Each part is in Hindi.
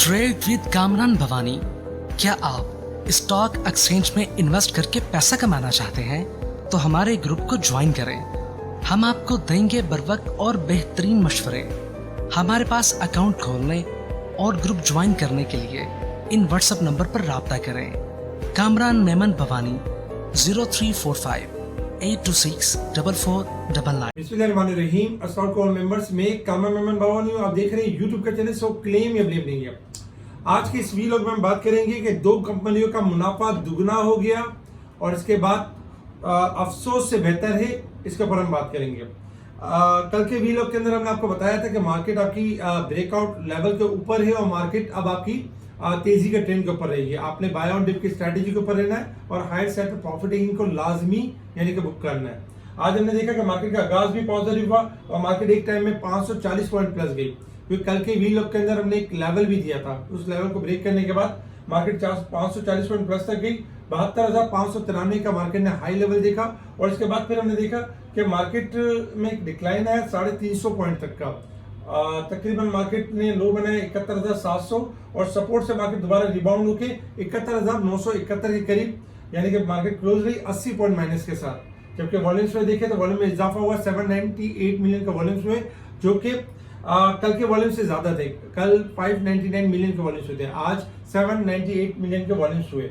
Trade with Kamran Bhavani. क्या आप स्टॉक एक्सचेंज में इन्वेस्ट करके पैसा कमाना चाहते हैं तो हमारे ग्रुप को ज्वाइन करें। हम आपको देंगे बर वक्त और बेहतरीन मशवरे। हमारे पास अकाउंट खोलने और ग्रुप ज्वाइन करने के लिए इन व्हाट्सएप नंबर पर राब्ता करें। कामरान मेमन भवानी 0345 8264499। बिस्मिल्लाहिर्रहमानिर्रहीम। अस्सलाम वालेकुम मेंबर्स, में कामरान मेमन भवानी हूं। आप देख रहे हैं यूट्यूब का चैनल। सो क्लेम या ब्लेम नहीं है। आज के इस वीलॉग में हम बात करेंगे कि दो कंपनियों का मुनाफा दुगना हो गया और इसके बाद अफसोस से बेहतर है, इसके ऊपर हम बात करेंगे। कल के वीलॉग के अंदर हमने आपको बताया था कि मार्केट आपकी ब्रेकआउट लेवल के ऊपर है और मार्केट अब आपकी तेजी के ट्रेंड के ऊपर रही है। आपने बाय ऑन डिप की स्ट्रेटेजी के ऊपर रहना है और हायर साइड पे प्रॉफिट टेकिंग को लाजमी यानी कि बुक करना है। आज हमने देखा कि मार्केट का आगाज भी पॉजिटिव हुआ और मार्केट एक टाइम में 540 पॉइंट प्लस गई, क्योंकि कल के वीलॉग के अंदर हमने एक लेवल भी दिया था। उस लेवल को ब्रेक करने के बाद मार्केट 540 पॉइंट प्लस तक गई। 72,593 का मार्केट ने हाई लेवल देखा और इसके बाद फिर हमने देखा कि मार्केट में एक डिक्लाइन है 350 पॉइंट तक का। तकरीबन मार्केट ने लो बनाया 71,700 और सपोर्ट से मार्केट दोबारा रिबाउंड होके 71,971 के करीब, यानी कि मार्केट क्लोज रही 80 पॉइंट माइनस के साथ। जबकि वॉल्यूम्स में देखें तो वॉल्यूम में इजाफा हुआ 798 मिलियन का वॉल्यूम्स हुए, जो कि कल के वॉल्यूम से ज्यादा थे। कल 599 मिलियन के वॉल्यूम्स हुए थे, आज 798 मिलियन के वॉल्यूम्स हुए।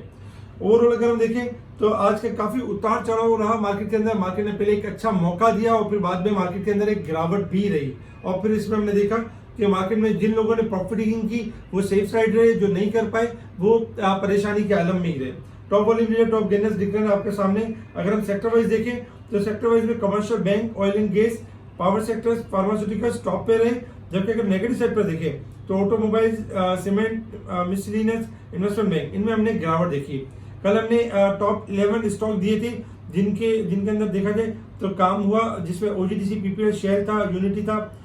ओवरऑल अगर हम देखें तो आज के काफी उतार चढ़ाव रहा मार्केट के अंदर। मार्केट ने पहले एक अच्छा मौका दिया और फिर बाद में मार्केट के अंदर एक गिरावट भी रही और फिर इसमें हमने देखा कि मार्केट में जिन लोगों ने प्रॉफिट टेकिंग की वो सेफ साइड रहे, जो नहीं कर पाए वो परेशानी के आलम में ही रहे। Top volume leader, top gainers दिख रहे हैं आपके सामने। अगर हम सेक्टर वाइज देखें तो सेक्टर वाइज में commercial bank, oil and gas, power sectors, pharmaceuticals top पे रहे। जबकि अगर नेगेटिव सेक्टर देखें तो automobile, cement, miscellaneous, investment bank, इनमें हमने गिरावट देखी। कल हमने टॉप 11 स्टॉक दिए थे जिनके अंदर देखा जाए तो काम हुआ, जिसमें ओजीडीसी पीपीएल शेयर था, यूनिटी था।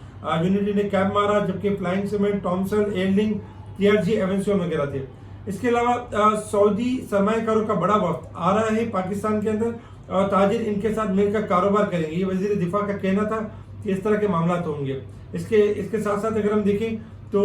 यूनिटी ने कैप मारा, जबकि Flying Cement, Thomson, Airlink, TRG, Avanceon वगैरह थे। इसके अलावा सऊदी सरमायाकारों का बड़ा वक्त आ रहा है पाकिस्तान के अंदर और ताजिर इनके साथ मिलकर कारोबार करेंगे, ये वजीर दिफा का कहना था कि इस तरह के मामला होंगे। इसके साथ साथ अगर हम देखें तो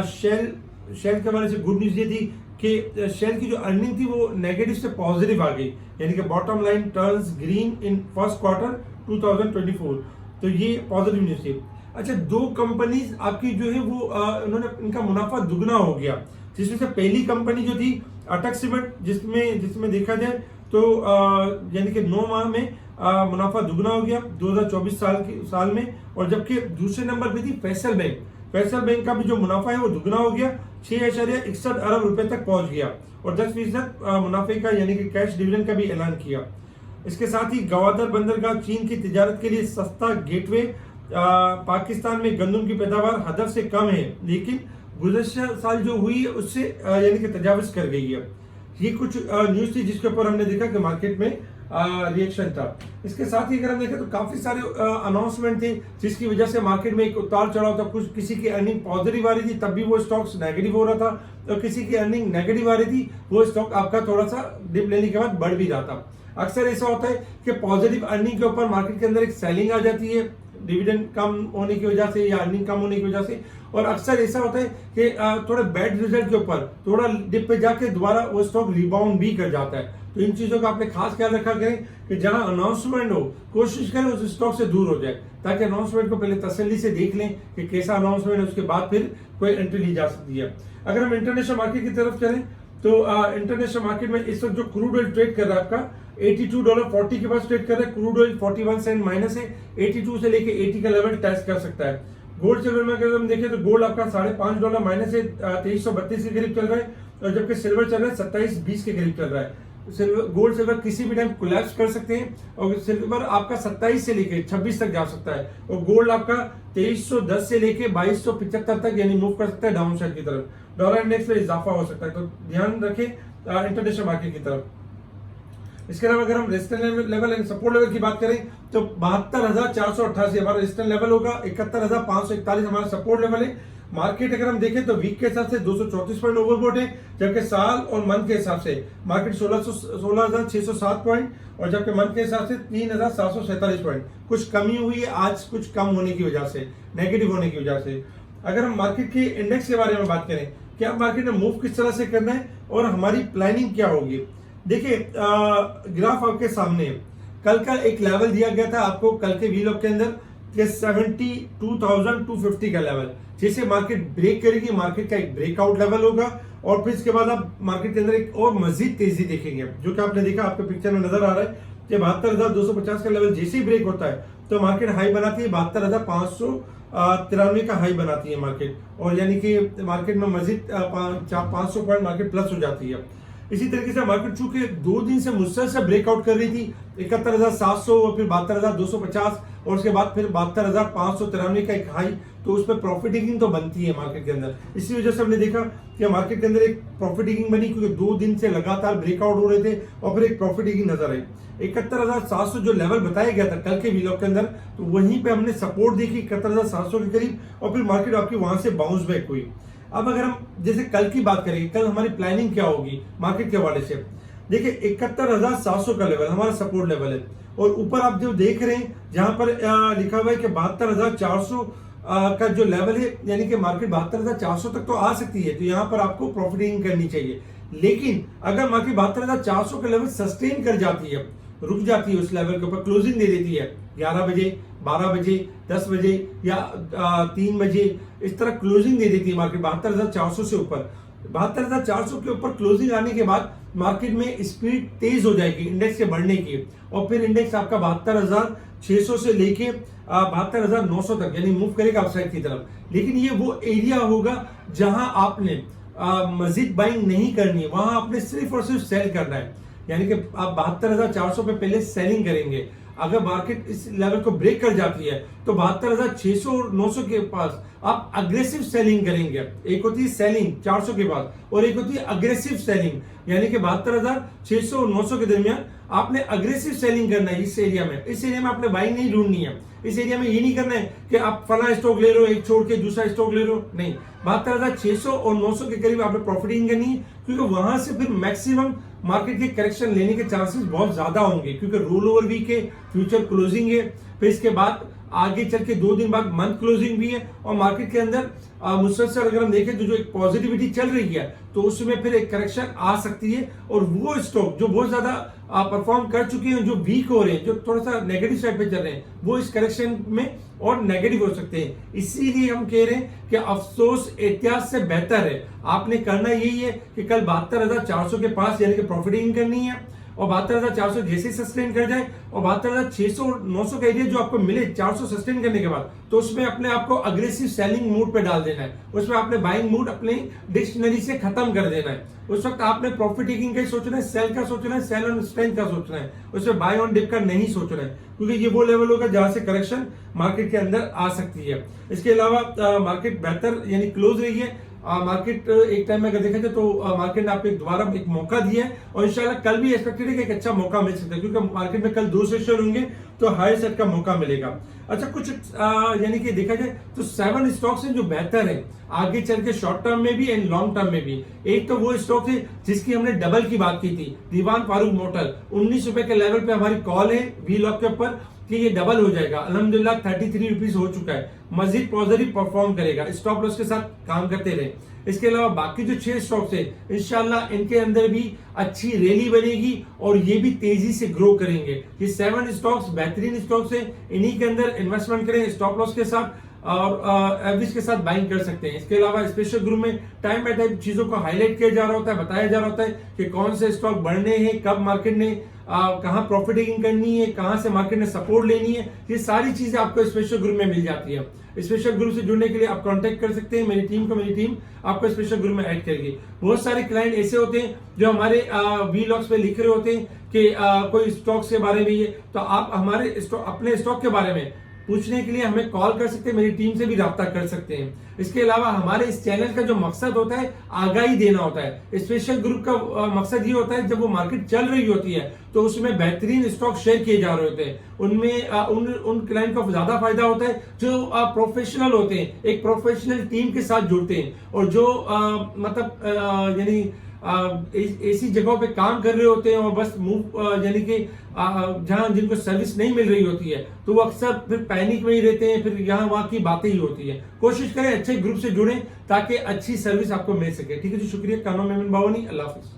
शेल के बारे से गुड न्यूज ये थी कि शेल की जो अर्निंग थी वो नेगेटिव से पॉजिटिव आ गई, यानी कि bottom line turns green in first quarter 2024। तो ये पॉजिटिव न्यूज थी। अच्छा, दो कंपनीज आपकी जो है वो उन्होंने इनका मुनाफा दुगना हो गया, जिसमें से पहली कंपनी जो थी अटक सीमेंट, जिसमें देखा जाए तो यानी कि 9 माह में मुनाफा दुगना हो गया 2024 साल में। और जबकि दूसरे नंबर पे थी फैसल बैंक। फैसल बैंक का भी जो मुनाफा है वो दुगना हो गया, 6.61 अरब रुपए तक पहुंच गया और 10% मुनाफे का यानी कि कैश डिविडेंड का भी ऐलान किया। इसके साथ ही गवादर बंदरगाह चीन की तिजारत के लिए सस्ता गेटवे। पाकिस्तान में गंदम की पैदावार हदफ से कम है, लेकिन गुज़श्ता साल जो हुई है उससे यानी कि तजावज कर गई है। ये कुछ न्यूज थी जिसके ऊपर हमने देखा कि मार्केट में रिएक्शन था। इसके साथ ही अगर हम देखें तो काफी सारे अनाउंसमेंट थे जिसकी वजह से मार्केट में एक उतार चढ़ाव था। कुछ किसी की अर्निंग पॉजिटिव आ रही थी तब भी वो स्टॉक्स नेगेटिव हो रहा था, तो किसी की अर्निंग नेगेटिव आ रही थी वो स्टॉक आपका थोड़ा सा डिप लेने के बाद बढ़ भी रहा था। अक्सर ऐसा होता है कि पॉजिटिव अर्निंग के ऊपर मार्केट के अंदर एक सेलिंग आ जाती है डिविडेंड कम होने की वजह से या अर्निंग कम होने की वजह से, और अक्सर ऐसा होता है कि थोड़े बैड रिजल्ट के ऊपर थोड़ा डिप पे जाके दोबारा वो स्टॉक रिबाउंड भी कर जाता है। तो इन चीजों का आपने खास ख्याल रखा करें कि जहां अनाउंसमेंट हो कोशिश करें उस स्टॉक से दूर हो जाए, ताकि अनाउंसमेंट को पहले तसल्ली से देख लें कि कैसा अनाउंसमेंट है, उसके बाद फिर कोई एंट्री ली जा सकती है। अगर हम इंटरनेशनल मार्केट की तरफ चलें तो इंटरनेशनल मार्केट में इस वक्त जो क्रूड ऑयल ट्रेड कर रहा है आपका $82.40 के पास ट्रेड कर रहा है। क्रूड ऑयल 41 सेंट माइनस है, 82 से लेके 80 का लेवल टेस्ट कर सकता है। गोल्ड सिल्वर में अगर हम देखें तो गोल्ड आपका $5.5 माइनस है, 2332 के करीब चल रहा है, और जबकि सिल्वर चल रहा है 2720 के करीब चल रहा है। गोल्ड सिल्वर किसी भी टाइम कोलैप्स कर सकते हैं और सिल्वर आपका 27 से लेके 26 तक जा सकता है और गोल्ड आपका 2310 से लेके 2275 तक यानी मूव कर सकता है डाउन साइड की तरफ। डॉलर इंडेक्स में इजाफा हो सकता है, तो ध्यान रखें इंटरनेशनल मार्केट की तरफ। इसके अलावा अगर हम resistance level and support level की बात करें तो 72,488 हमारा रेजिस्टेंस लेवल होगा, 71,541 हमारा सपोर्ट लेवल है। मार्केट अगर हम देखें तो वीक के हिसाब से 234 पॉइंट ओवरबॉट है, जबकि साल और मंथ के हिसाब से मार्केट 16,607 पॉइंट और जबकि मंथ के हिसाब से 3,747 पॉइंट। कुछ कमी हुई है आज, कुछ कम होने की वजह से, नेगेटिव होने की वजह से। अगर हम मार्केट के इंडेक्स के बारे में बात करें कि आप मार्केट में मूव किस तरह से करना है और हमारी प्लानिंग क्या होगी। देखिए ग्राफ आपके सामने है। कल का एक लेवल दिया गया था आपको कल के वीलॉग के अंदर कि 72,250 का लेवल, जैसे मार्केट ब्रेक करेगी मार्केट का एक ब्रेकआउट लेवल होगा और फिर इसके बाद आप मार्केट के अंदर एक और मजीद तेजी देखेंगे, जो कि आपने देखा आपके पिक्चर में नजर आ रहा है कि 72,250 का लेवल जैसे ही ब्रेक होता है तो मार्केट हाई बनाती है 72,593 का हाई बनाती है मार्केट, और यानी कि मार्केट में मजीद 500 पॉइंट मार्केट प्लस हो जाती है। इसी तरीके से मार्केट चूंकि 2 दिन से मुसलसल ब्रेकआउट कर रही थी 71,700 और फिर 72,250 और उसके बाद फिर 72,593 का एक हाई, तो उसमें प्रॉफिट टेकिंग तो बनती है मार्केट के अंदर। इसी वजह से हमने देखा कि मार्केट के अंदर एक प्रॉफिट टेकिंग बनी क्योंकि 2 दिन से लगातार ब्रेकआउट हो रहे थे और फिर एक प्रॉफिट टेकिंग नजर आई। 71,700 जो लेवल बताया गया था कल के वीलॉग के अंदर, तो वहीं पे हमने सपोर्ट देखी 71,700 के करीब और फिर मार्केट आपकी वहां से बाउंस बैक हुई। अब अगर हम जैसे कल की बात करेंगे, कल हमारी प्लानिंग क्या होगी मार्केट के हवाले से, देखिए 71,700 का लेवल हमारा सपोर्ट लेवल है और ऊपर आप जो देख रहे हैं जहां पर लिखा हुआ है कि 72,400 का जो लेवल है, यानी कि मार्केट 72,400 तक तो आ सकती है, तो यहाँ पर आपको प्रॉफिटिंग करनी चाहिए। लेकिन अगर मार्केट 72,400 का लेवल सस्टेन कर जाती है, रुक जाती है उस लेवल के ऊपर, क्लोजिंग दे देती है 11 बजे 12 बजे 10 बजे या 3 बजे, इस तरह क्लोजिंग दे देती है मार्केट 72,400 से ऊपर, 72,400 के ऊपर क्लोजिंग आने के बाद मार्केट में स्पीड तेज हो जाएगी इंडेक्स के बढ़ने की और फिर इंडेक्स आपका 72,600 से लेके 72,900 तक यानी मूव करेगा अपसाइड की तरफ। लेकिन ये वो एरिया होगा जहां आपने मजीद बाइंग नहीं करनी है, वहां आपने सिर्फ और सिर्फ सेल करना है, यानी कि आप 72,400 पे पहले सेलिंग करेंगे। अगर मार्केट इस लेवल को ब्रेक कर जाती है तो 72,600 और 900 के पास आप अग्रेसिव सेलिंग करेंगे। एक होती है सेलिंग 400 के पास और एक होती है अग्रेसिव सेलिंग, यानी कि 72,600 और 900 के दरमियान आपने अग्रेसिव सेलिंग करना है। इस एरिया में आपने बाइंग नहीं ढूंढनी है। इस एरिया में ये नहीं करना है कि आप फला स्टॉक ले लो एक छोड़ के दूसरा स्टॉक ले लो, नहीं, 72,600 और 900 के करीब आपने प्रॉफिटिंग करनी है, क्योंकि वहां से फिर मैक्सिमम मार्केट के करेक्शन लेने के चांसेस बहुत ज्यादा होंगे, क्योंकि रोल ओवर वीक है, फ्यूचर क्लोजिंग है, फिर इसके बाद आगे चल के 2 दिन बाद मंथ क्लोजिंग भी है और मार्केट के अंदर मुसलसल अगर हम देखें तो जो एक पॉजिटिविटी चल रही है तो उसमें फिर एक करेक्शन आ सकती है और वो स्टॉक जो बहुत ज्यादा परफॉर्म कर चुके हैं, जो वीक हो रहे हैं, जो थोड़ा सा नेगेटिव साइड पे चल रहे हैं, वो इस करेक्शन में और नेगेटिव हो सकते हैं। इसीलिए हम कह रहे हैं कि अफसोस एहतियात से बेहतर है। आपने करना यही है कि कल 72,400 के पास यानी कि प्रॉफिटिंग करनी है और 72,400 जैसे सस्टेन कर जाए और 72,600 और 900 का एरिया जो आपको मिले 400 सस्टेन करने के बाद, तो उसमें अपने आपको अग्रेसिव सेलिंग मूड पे डाल देना है। उसमें आपने बाइंग मूड अपने डिक्शनरी से खत्म कर देना है। उस वक्त आपने प्रॉफिट टेकिंग का सोचना है, सेल का सोचना है, सेल ऑन स्ट्रेंथ का सोचना है, उसमें बाय ऑन डिप का नहीं सोचना है, क्योंकि ये वो लेवल होगा जहां से करेक्शन मार्केट के अंदर आ सकती है। इसके अलावा मार्केट बेहतर यानी क्लोज रही है। मार्केट एक टाइम में अगर देखा जाए तो मार्केट ने आपको दोबारा एक मौका दिया है और इंशाल्लाह कल भी एक्सपेक्टेड है कि एक अच्छा मौका मिल सकता है, क्योंकि मार्केट में कल 2 सेशन होंगे तो हाई सेट का मौका मिलेगा। अच्छा, कुछ यानी कि देखा जाए तो 7 स्टॉक्स हैं जो बेहतर है आगे चल के शॉर्ट टर्म में भी एंड लॉन्ग टर्म में भी। एक तो वो स्टॉक है जिसकी हमने डबल की बात की थी, दीवान फारूक मोटर, 19 रुपए के लेवल पे हमारी कॉल है वी लॉक के ऊपर कि ये डबल हो जाएगा। अल्हम्दुलिल्लाह 33 रुपीज हो चुका है, मजीद पॉजिटिव परफॉर्म करेगा, स्टॉप लॉस के साथ काम करते रहे। इसके अलावा बाकी जो 6 स्टॉक्स है इंशाल्लाह इनके अंदर भी अच्छी रैली बनेगी और ये भी तेजी से ग्रो करेंगे। ये 7 स्टॉक्स बेहतरीन स्टॉक्स है, इन्हीं के अंदर इन्वेस्टमेंट करें स्टॉप लॉस के साथ और एवरेज के साथ बाइंग कर सकते हैं। इसके अलावा स्पेशल ग्रुप में टाइम बाय टाइम चीजों को हाईलाइट किया जा रहा होता है, बताया जा रहा होता है कि कौन से स्टॉक बढ़ने हैं, कब मार्केट ने कहां प्रॉफिट टेकिंग करनी है, कहां से मार्केट ने सपोर्ट लेनी है, ये सारी चीजें आपको स्पेशल ग्रुप में मिल जाती है। स्पेशल ग्रुप से जुड़ने के लिए आप कांटेक्ट कर सकते हैं मेरी टीम आपको स्पेशल ग्रुप में ऐड करेगी। बहुत सारे क्लाइंट ऐसे होते हैं जो हमारे वी लॉग्स पे लिख रहे होते हैं कि कोई स्टॉक्स के बारे में ये, तो आप हमारे अपने स्टॉक के बारे में पूछने के लिए हमें कॉल कर सकते हैं, मेरी टीम से भी राब्ता कर सकते हैं। इसके अलावा हमारे इस चैनल का जो मकसद होता है आगाही देना होता है। स्पेशल ग्रुप का मकसद ये होता है जब वो मार्केट चल रही होती है तो उसमें बेहतरीन स्टॉक शेयर किए जा रहे होते हैं, उनमें उन क्लाइंट को ज्यादा फायदा होता है जो प्रोफेशनल होते हैं, एक प्रोफेशनल टीम के साथ जुड़ते हैं और जो मतलब यानी ऐसी जगहों पे काम कर रहे होते हैं और बस मुंह यानी कि जहां जिनको सर्विस नहीं मिल रही होती है तो वो अक्सर फिर पैनिक में ही रहते हैं, फिर यहाँ वहाँ की बातें ही होती है। कोशिश करें अच्छे ग्रुप से जुड़ें ताकि अच्छी सर्विस आपको मिल सके। ठीक है जी, शुक्रिया। कानून मेमन बावनी, अल्लाह हाफिज।